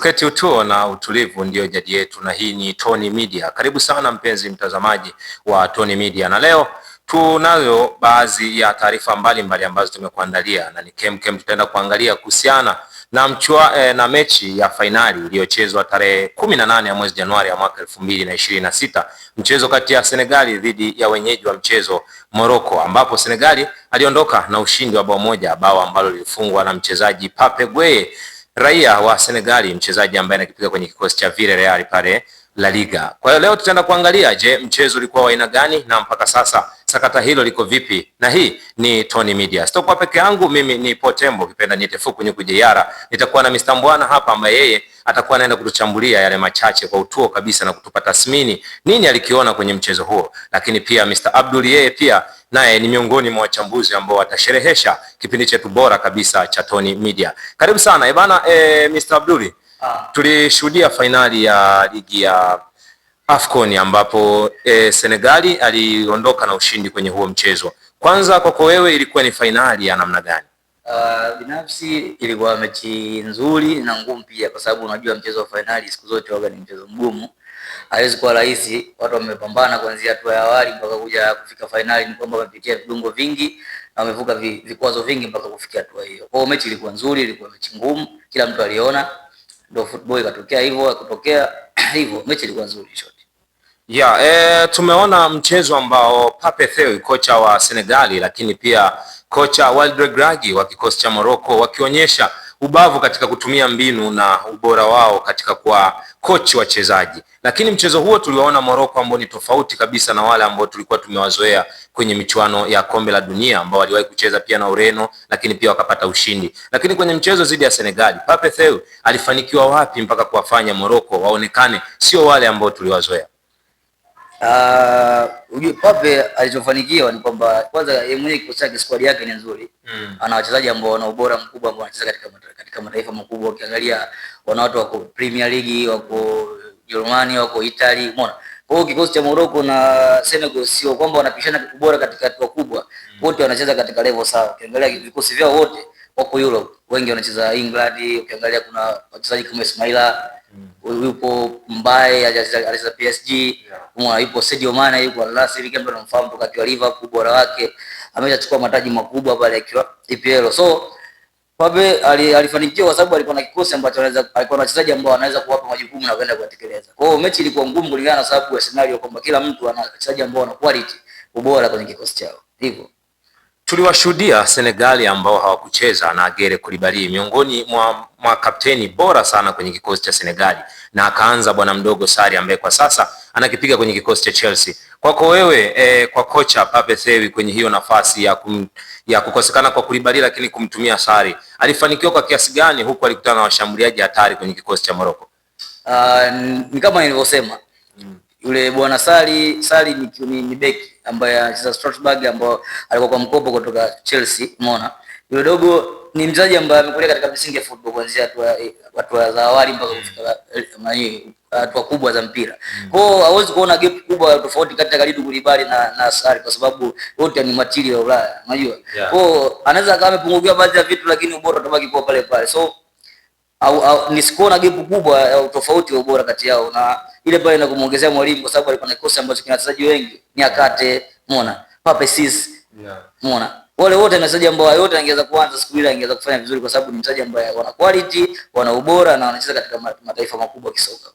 Kuketi utuo na utulivu ndio jadi yetu, na hii ni Tony Media. Karibu sana mpenzi mtazamaji wa Tony Media, na leo tunayo baadhi ya taarifa mbalimbali ambazo tumekuandalia, na ni kemkem tutaenda kuangalia kuhusiana na mechi ya fainali iliyochezwa tarehe 18 ya mwezi Januari ya mwaka 2026, mchezo kati ya Senegali dhidi ya wenyeji wa mchezo Morocco, ambapo Senegali aliondoka na ushindi wa bao moja, bao ambalo lilifungwa na mchezaji Pape Gueye, raia wa Senegali, mchezaji ambaye anakipiga kwenye kikosi cha Villarreal pale La Liga. Kwa hiyo leo tutaenda kuangalia, je, mchezo ulikuwa wa aina gani na mpaka sasa sakata hilo liko vipi? Na hii ni Tony Media. Sitakuwa peke yangu, mimi ni Potembo, kipenda niite Fuku Nyuku Jeyara. Nitakuwa na Mr. Mbwana hapa ambaye yeye atakuwa anaenda kutuchambulia yale machache kwa utuo kabisa na kutupa tathmini nini alikiona kwenye mchezo huo. Lakini pia Mr. Abdul yeye pia naye ni miongoni mwa wachambuzi ambao watasherehesha kipindi chetu bora kabisa cha Tony Media. Karibu sana. Bana, Mr. Abdul, tulishuhudia fainali ya ligi ya AFCON ambapo Senegali aliondoka na ushindi kwenye huo mchezo. Kwanza kwako wewe, ilikuwa ni fainali ya namna gani? Binafsi ilikuwa mechi nzuri na ngumu pia, kwa sababu unajua mchezo wa fainali siku zote waga ni mchezo mgumu, haiwezi kuwa rahisi. Watu wamepambana kuanzia hatua ya awali mpaka kuja kufika fainali, ni kwamba wamepitia vidungo vingi na wamevuka vikwazo vingi mpaka kufikia hatua hiyo. Kwa hiyo mechi ilikuwa nzuri, ilikuwa mechi ngumu, kila mtu aliona, ndio football ikatokea hivyo, kutokea hivyo, mechi ilikuwa nzuri short. Tumeona mchezo ambao Pape Thiaw, kocha wa Senegali, lakini pia kocha Walid Regragui wa kikosi cha Morocco wakionyesha ubavu katika kutumia mbinu na ubora wao katika kwa coach wachezaji. Lakini mchezo huo tuliwaona Morocco ambao ni tofauti kabisa na wale ambao tulikuwa tumewazoea kwenye michuano ya kombe la dunia, ambao waliwahi kucheza pia na Ureno lakini pia wakapata ushindi. Lakini kwenye mchezo dhidi ya Senegali, Pape Thiaw alifanikiwa wapi mpaka kuwafanya Morocco waonekane sio wale ambao tuliwazoea? Pape alichofanikiwa ni kwamba kwanza yeye mwenyewe kikosi chake, squad yake ni nzuri. Ana wachezaji ambao wana ubora mkubwa ambao wanacheza katika mataifa makubwa. Ukiangalia wana watu wako Premier League, wako Germany, wako Italy, umeona. Kwa hiyo kikosi cha Morocco na Senegal sio kwamba wanapishana ubora katika hatua kubwa. Wote wanacheza katika level sawa. Ukiangalia vikosi vyao wote wako Europe. Wengi wanacheza England. Ukiangalia kuna wachezaji kama Ismaila, yupo Mbaye alicheza PSG, yupo Sadio Mane, yupo Al Nassr, kama tunamfahamu wakati wa Liverpool, bora wake ameshachukua mataji makubwa pale akiwa EPL. So Pape alifanikiwa kwa sababu alikuwa na kikosi ambacho alikuwa na wachezaji ambao wanaweza kuwapa majukumu na kwenda kuyatekeleza. Kwa hiyo mechi ilikuwa ngumu kulingana na sababu ya scenario kwamba kila mtu ana wachezaji ambao wana quality, ubora kwenye kikosi chao. Hivyo tuliwashuhudia Senegali ambao hawakucheza na Gere Koulibaly, miongoni mwa kapteni bora sana kwenye kikosi cha Senegali, na akaanza bwana mdogo Sarri ambaye kwa sasa anakipiga kwenye kikosi cha Chelsea. Kwako wewe, kwa kocha Pape Thiaw kwenye hiyo nafasi ya kukosekana kwa Koulibaly lakini kumtumia Sarri, alifanikiwa kwa kiasi gani huku alikutana na washambuliaji hatari kwenye kikosi cha Morocco? Ni kama nilivyosema, yule bwana Sarri ni beki ambaye anacheza Strasbourg, ambao alikuwa kwa mkopo kutoka Chelsea, umeona. Yule dogo ni mchezaji ambaye amekulia katika misingi ya football kuanzia hatua za awali mpaka kufika hatua kubwa za mpira. Kwa hiyo hauwezi kuona gap kubwa tofauti kati ya Kalidou Koulibaly na Sarri, kwa sababu wote ni material ya Ulaya, unajua. Kwa hiyo anaweza kama amepungukiwa baadhi ya vitu, lakini ubora utabaki kwa pale pale. So nisikuona gap kubwa ya tofauti wa ubora kati yao, na ile pale na kumuongezea mwalimu, kwa sababu alikuwa na kikosi ambacho kina wachezaji wengi, ni Akate, umeona, Pape Ciss, umeona. Wale wote ni wachezaji ambao yote angeweza kuanza siku ile, angeweza kufanya vizuri, kwa sababu ni mchezaji ambaye wana quality, wana ubora na wanacheza katika mataifa makubwa kisoka.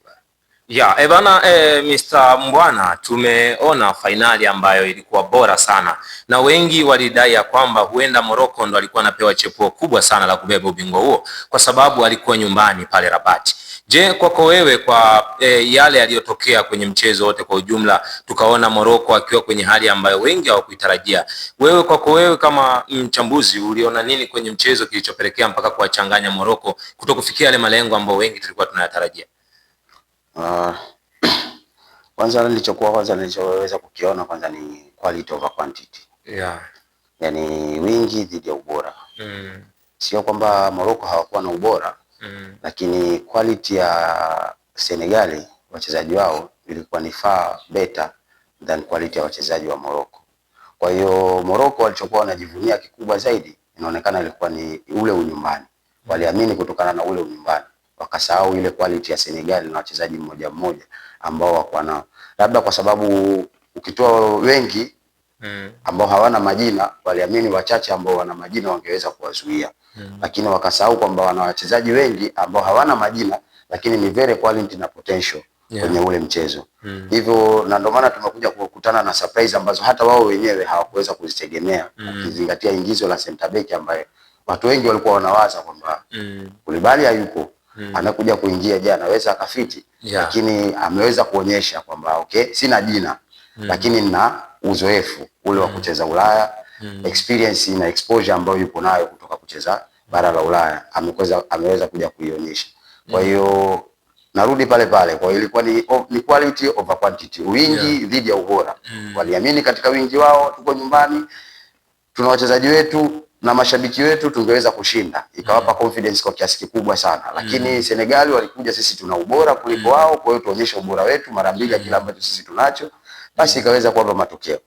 Mr. Mbwana, tumeona fainali ambayo ilikuwa bora sana na wengi walidai ya kwamba huenda Morocco ndo alikuwa anapewa chepuo kubwa sana la kubeba ubingwa huo kwa sababu alikuwa nyumbani pale Rabat. Je, kwako wewe, kwa yale yaliyotokea kwenye mchezo wote kwa ujumla, tukaona Morocco akiwa kwenye hali ambayo wengi hawakuitarajia. Wewe, kwako wewe kama mchambuzi, uliona nini kwenye mchezo kilichopelekea mpaka kuwachanganya Morocco kutokufikia yale malengo ambayo wengi tulikuwa tunayatarajia? Kwanza nilichoweza kukiona kwanza ni quality over quantity. Yaani wingi dhidi ya ubora. Sio kwamba Morocco hawakuwa na ubora, lakini quality ya Senegali, wachezaji wao, ilikuwa ni far better than quality ya wachezaji wa Morocco. Kwa hiyo Morocco walichokuwa wanajivunia kikubwa zaidi, inaonekana ilikuwa ni ule unyumbani. Waliamini kutokana na ule unyumbani. wakasahau ile quality ya Senegal na wachezaji mmoja mmoja ambao wako nao, labda kwa sababu ukitoa wengi ambao hawana majina, waliamini wachache ambao wana majina wangeweza kuwazuia. Lakini wakasahau kwamba wana wachezaji wengi ambao hawana majina lakini ni very quality na potential kwenye ule mchezo. Hivyo na ndio maana tumekuja kukutana na surprise ambazo hata wao wenyewe hawakuweza kuzitegemea, ukizingatia ingizo la center back ambaye watu wengi walikuwa wanawaza kwamba Koulibaly hayupo, anakuja kuingia jana anaweza akafiti, lakini ameweza kuonyesha kwamba okay, sina jina lakini nina uzoefu ule wa kucheza Ulaya, experience na exposure ambayo yupo nayo kutoka kucheza bara la Ulaya ameweza kuja kuionyesha. Kwa hiyo narudi pale pale, kwa hiyo ilikuwa ni quality over quantity, wingi dhidi ya ubora. Waliamini katika wingi wao, tuko nyumbani, tuna wachezaji wetu na mashabiki wetu, tungeweza kushinda, ikawapa confidence kwa kiasi kikubwa sana. Lakini Senegal walikuja, sisi tuna ubora kuliko wao, kwa hiyo tuonyeshe ubora wetu mara mbili ya kile ambacho sisi tunacho, basi ikaweza kuwa matokeo.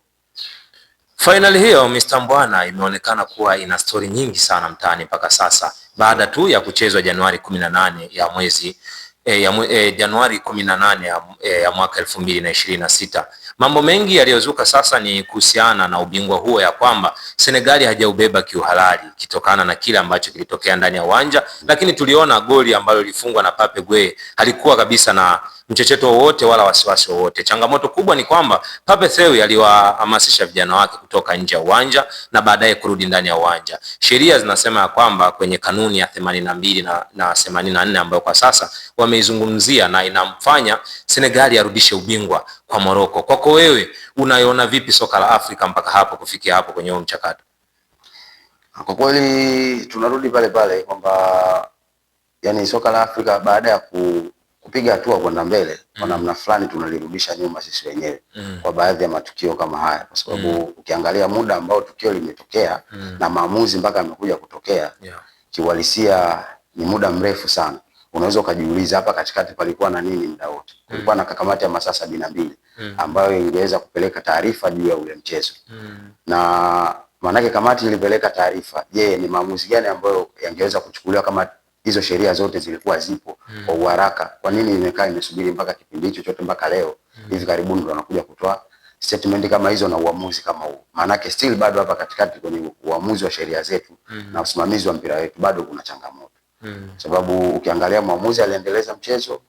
Finali hiyo Mr. Mbwana imeonekana kuwa ina story nyingi sana mtaani mpaka sasa, baada tu ya kuchezwa Januari 18 ya mwezi Januari 18 ya mwaka 2026. Mambo mengi yaliyozuka sasa ni kuhusiana na ubingwa huo, ya kwamba Senegali hajaubeba kiuhalali kitokana na kile ambacho kilitokea ndani ya uwanja. Lakini tuliona goli ambalo lilifungwa na Pape Gueye halikuwa kabisa na mchecheto wowote wala wasiwasi wowote. Changamoto kubwa ni kwamba Pape Gueye aliwahamasisha vijana wake kutoka nje ya uwanja na baadaye kurudi ndani ya uwanja. Sheria zinasema ya kwamba kwenye kanuni ya 82 na 84 ambayo kwa sasa wameizungumzia na inamfanya Senegali arudishe ubingwa kwa Morocco. Kwako wewe unaiona vipi soka la Afrika mpaka hapo kufikia hapo kwenye huo mchakato? Kwa kweli tunarudi pale pale kwamba yani soka la Afrika baada ya kupiga hatua kwenda mbele kwa namna fulani tunalirudisha nyuma sisi wenyewe kwa baadhi ya matukio kama haya, kwa sababu ukiangalia muda ambao tukio limetokea na maamuzi mpaka yamekuja kutokea kiuhalisia ni muda mrefu sana. Unaweza ukajiuliza hapa katikati palikuwa na nini muda wote? Kulikuwa na kamati ya masaa 72 ambayo ingeweza kupeleka taarifa juu ya ule mchezo. Na maanake kamati ilipeleka taarifa, je, ni maamuzi gani ambayo yangeweza kuchukuliwa kama hizo sheria zote zilikuwa zipo kwa uharaka? Kwa nini imekaa imesubiri mpaka kipindi hicho chote mpaka leo hivi karibuni ndo wanakuja kutoa statement kama hizo na uamuzi kama huo? Maanake still bado hapa katikati kwenye uamuzi wa sheria zetu na usimamizi wa mpira wetu bado kuna changamoto. Sababu ukiangalia mwamuzi aliendeleza mchezo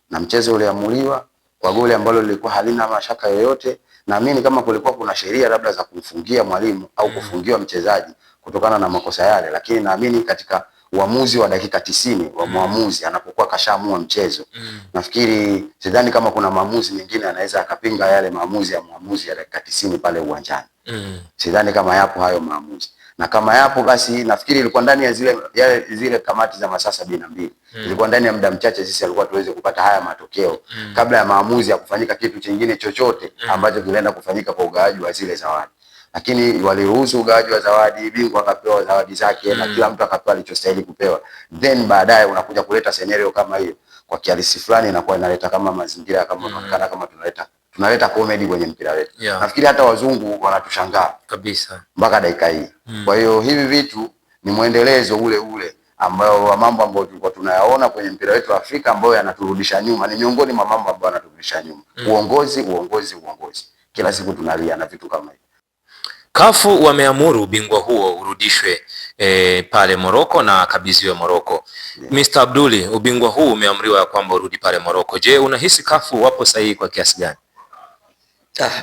na mchezo uliamuliwa kwa goli ambalo lilikuwa halina mashaka yoyote. Naamini kama kulikuwa kuna sheria labda za kumfungia mwalimu au kufungiwa mchezaji kutokana na makosa yale, lakini naamini katika uamuzi wa dakika 90 wa muamuzi anapokuwa kashaamua mchezo, nafikiri sidhani kama kuna maamuzi mengine anaweza akapinga yale maamuzi ya muamuzi ya dakika 90 pale uwanjani. Sidhani kama yapo hayo maamuzi, na kama yapo basi nafikiri ilikuwa ndani ya zile kamati za masaa 72. Ilikuwa ndani ya muda mchache sisi alikuwa tuweze kupata haya matokeo kabla ya maamuzi ya kufanyika kitu kingine chochote ambacho kilienda kufanyika kwa ugawaji wa zile zawadi. Lakini waliruhusu ugawaji wa zawadi, bingwa akapewa zawadi zake na kila mtu akapewa alichostahili kupewa. Then baadaye unakuja kuleta scenario kama hiyo, kwa kiasi fulani inakuwa inaleta kama mazingira kama unaonekana kama tunaleta comedy kwenye mpira wetu. Nafikiri hata wazungu wanatushangaa kabisa mpaka dakika hii. Kwa hiyo hivi vitu ni muendelezo ule ule ambao wa mambo ambayo tulikuwa tunayaona kwenye mpira wetu wa Afrika ambayo yanaturudisha nyuma. Ni miongoni mwa mambo ambayo yanaturudisha nyuma. Uongozi. Kila siku tunalia na vitu kama hivi. Kafu wameamuru ubingwa huo urudishwe pale Morocco na kabidhiwe Morocco. Mr. Abduli, ubingwa huu umeamriwa kwamba urudi pale Morocco. Je, unahisi Kafu wapo sahihi kwa kiasi gani?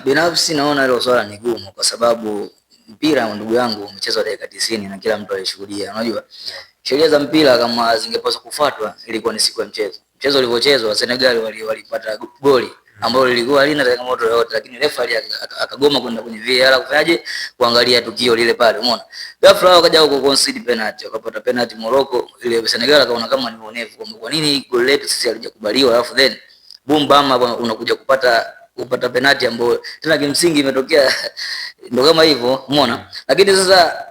Binafsi naona hilo swala ni gumu, kwa sababu mpira ndugu yangu umechezwa dakika 90 na kila mtu alishuhudia. Unajua sheria za mpira kama zingepaswa kufuatwa ilikuwa ni siku ya mchezo. Mchezo ulivyochezwa Senegal walipata goli ambalo lilikuwa halina changamoto yoyote, lakini refa akagoma kwenda kwenye VAR kufanyaje kuangalia tukio lile pale. Umeona ghafla wakaja ku concede penalty, wakapata penalty Morocco. Ile Senegal akaona kama ni uonevu, kwamba kwa nini goli letu sisi halijakubaliwa, alafu then boom bam unakuja kupata penalty ambayo tena kimsingi imetokea ndio kama hivyo. Umeona, lakini sasa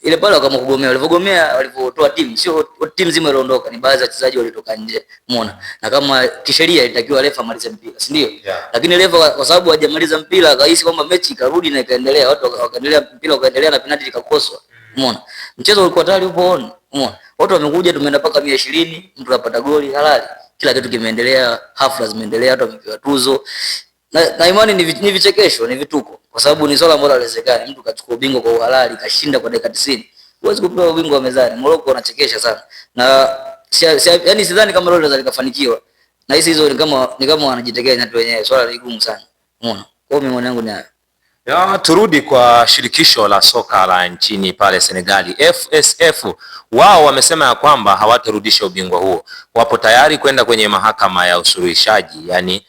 ile pale kama kugomea, walivyotoa timu, sio timu nzima iliondoka, ni baadhi ya wachezaji walitoka nje. Umeona, na kama kisheria ilitakiwa refa amalize mpira, si ndio? Lakini refa kwa sababu hajamaliza mpira akahisi kwamba mechi ikarudi na ikaendelea, watu wakaendelea, mpira ukaendelea na penalty ikakoswa. Umeona, mchezo ulikuwa tayari upo on. Umeona? Watu wamekuja, tumeenda paka 120, mtu anapata goli halali. Kila kitu kimeendelea, hafla zimeendelea, watu wamepewa tuzo. Na imani ni vichekesho, ni vituko. Kwa sababu ni swala ambalo haliwezekani. Mtu kachukua ubingwa kwa uhalali, kashinda kwa dakika 90. Huwezi kupewa ubingwa wa mezani. Morocco wanachekesha sana. Na yani sidhani kama leo linaweza likafanikiwa. Na hizo ni kama wanajitegea tu wenyewe. Swala ni gumu sana. Umeona? Kwa hiyo mimi yangu ni hayo. Ya, turudi kwa shirikisho la soka la nchini pale Senegali, FSF. Wao wamesema ya kwamba hawatarudisha ubingwa huo. Wapo tayari kwenda kwenye mahakama ya usuluhishaji, yani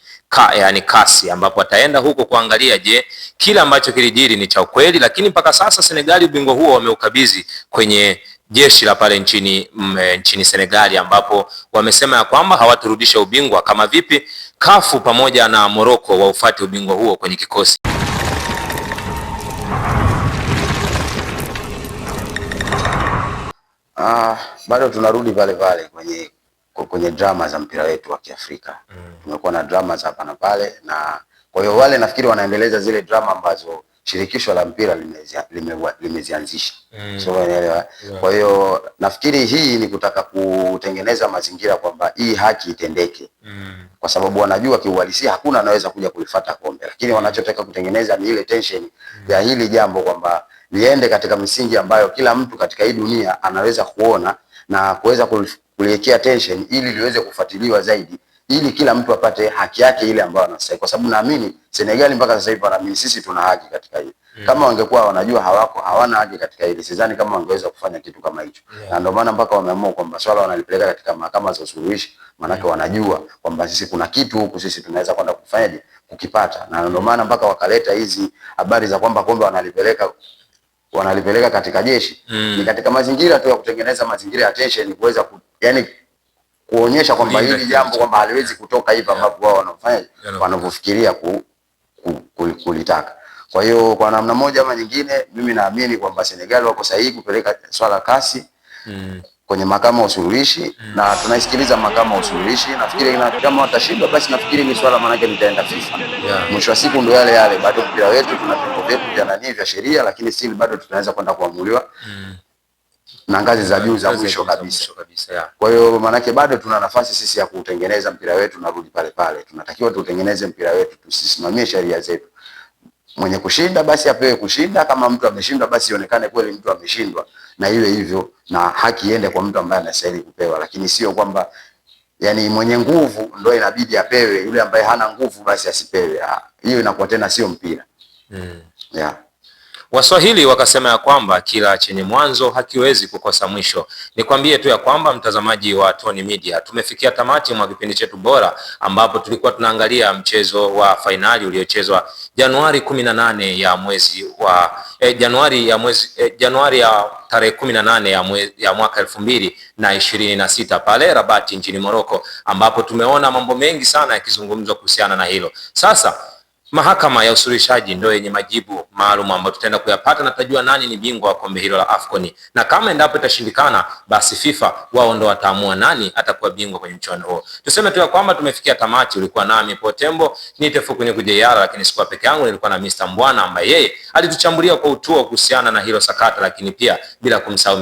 kasi, ambapo ataenda huko kuangalia je, kila ambacho kilijiri ni cha ukweli. Lakini mpaka sasa Senegali ubingwa huo wameukabidhi kwenye jeshi la pale nchini Senegali, ambapo wamesema ya kwamba hawatarudisha ubingwa. Kama vipi kafu pamoja na Morocco waufuate ubingwa huo kwenye kikosi. Bado tunarudi pale pale kwenye drama za mpira wetu wa Kiafrika. Tumekuwa na drama za hapa na pale, na kwa hiyo wale nafikiri wanaendeleza zile drama ambazo shirikisho la mpira limezianzisha. So unaelewa? Kwa hiyo nafikiri hii ni kutaka kutengeneza mazingira kwamba hii haki itendeke. Kwa sababu wanajua kiuhalisia hakuna anaweza kuja kulifuata kombe, lakini wanachotaka kutengeneza ni ile tension ya hili jambo kwamba liende katika misingi ambayo kila mtu katika hii dunia anaweza kuona na kuweza kuliwekea tension ili liweze kufuatiliwa zaidi, ili kila mtu apate haki yake ile ambayo anastahili. Kwa sababu naamini Senegal mpaka sasa hivi wanaamini sisi tuna haki katika hili. Kama wangekuwa wanajua hawana haki katika hili, sidhani kama wangeweza kufanya kitu kama hicho. Na ndio maana mpaka wameamua kwamba swala wanalipeleka katika mahakama za usuluhishi, maana wanajua kwamba sisi kuna kitu huku sisi tunaweza kwenda kufanyaje kukipata. Na ndio maana mpaka wakaleta hizi habari za kwamba kombe wanalipeleka katika jeshi. Ni katika mazingira tu ya kutengeneza mazingira ya tension, kuweza kuonyesha kwamba hili jambo kwamba haliwezi kutoka hivi ambapo wao wanafanya wanavyofikiria kulitaka. Kwa hiyo kwa namna moja ama nyingine mimi naamini kwamba Senegal wako sahihi kupeleka swala kasi kwenye mahakama ya usuluhishi, na tunaisikiliza mahakama ya usuluhishi. Nafikiri kama watashinda basi nafikiri ni swala manake litaenda FIFA. Mwisho wa siku ndio yale bado mpira wetu tuna vitu vyetu vya sheria, lakini still bado tunaweza kwenda kuamuliwa na ngazi za juu za mwisho kabisa. Kwa hiyo manake bado tuna nafasi sisi ya kutengeneza mpira wetu. Narudi pale pale, tunatakiwa tutengeneze mpira wetu, tusisimamie sheria zetu. Mwenye kushinda basi apewe kushinda, kama mtu ameshindwa basi ionekane kweli mtu ameshindwa, na iwe hivyo, na haki iende kwa mtu ambaye anastahili kupewa. Lakini sio kwamba yani mwenye nguvu ndio inabidi apewe, yule ambaye hana nguvu basi asipewe. Hiyo inakuwa tena sio mpira. Waswahili wakasema ya kwamba kila chenye mwanzo hakiwezi kukosa mwisho. Nikwambie tu ya kwamba mtazamaji wa Tony Media, tumefikia tamati mwa kipindi chetu bora, ambapo tulikuwa tunaangalia mchezo wa fainali uliochezwa Januari 18 ya mwezi wa Januari ya tarehe 18 ya mwaka 2026 pale Rabat nchini Morocco, ambapo tumeona mambo mengi sana yakizungumzwa kuhusiana na hilo. Sasa mahakama ya usuluhishaji ndio yenye majibu maalum ambayo tutaenda kuyapata, na tutajua nani ni bingwa wa kombe hilo la AFCON. Na kama endapo itashindikana, basi FIFA wao ndio wataamua nani atakuwa bingwa kwenye mchuano huo. Tuseme tu kwamba tumefikia tamati. Ulikuwa nami Potembo, nitefu kwenye kujeyara, lakini sikuwa peke yangu, nilikuwa na Mr. Mbwana ambaye yeye alituchambulia kwa utuo kuhusiana na hilo sakata, lakini pia bila kumsahau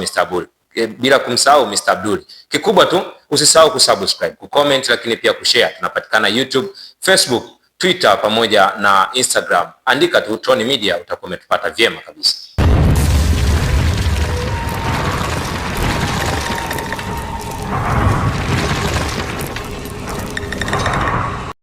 Mr. Abdul. Kikubwa tu usisahau kusubscribe, kucomment, lakini pia kushare. Tunapatikana YouTube, Facebook, Twitter pamoja na Instagram. Andika tu Tony Media utakuwa umetupata vyema kabisa.